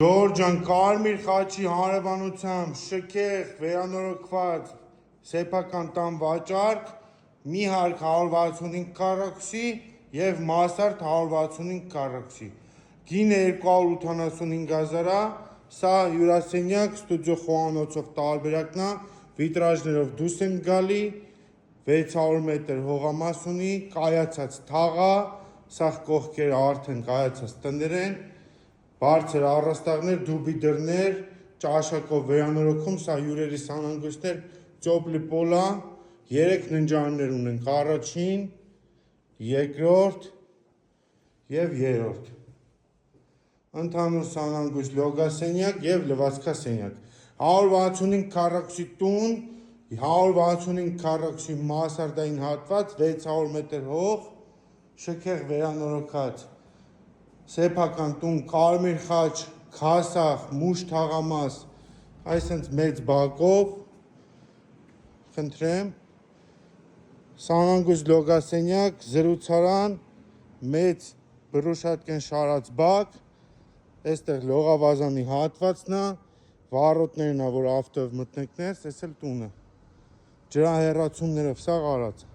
Ջորջան կարմիր խաչի հարևանությամբ շքեղ վերանորոգված սեփական տան վաճառք, մի հարկ 165 քառակուսի և մասարդ 165 քառակուսի, գինը 285,000-ա, սա հյուրասենյակ ստուդիո խոհանոցով տարբերակն է, վիտրաժներով դուրս են գալի, 600 մետր հողամաս ունի, կայացած թաղա, սա կողքերը արդեն կայացած տներ են, բարձր առաստաղներ, դուբի դռներ, ճաշակով վերանորոգում, սա հյուրերի սանհանգույցներ, ծոպլի պոլա, 3 ննջարաններ ունենք, առաջին, երկրորդ և երրորդ, ընդհանուր սանհանգույց լոգասենյակ և լվացքասենյակ, 165 քառակուսի տուն, 165 քառակուսի մասարդային հատված, 600 մետր հող, շքեղ վերանորոգած սեփական տուն, կարմիր խաչ, քասախ, մուշ թաղամաս, այսինքն մեծ բակով, խնդրեմ, սանհանգույց լոգասենյակ, զրուցարան, մեծ բռուշատկեն շարած բակ, այստեղ լողավազանի հատվածն է, վառոդներն է, որ ավտոյով մտնեք ներս, այս էլ տունը, ջրահեռացումներով, սա արած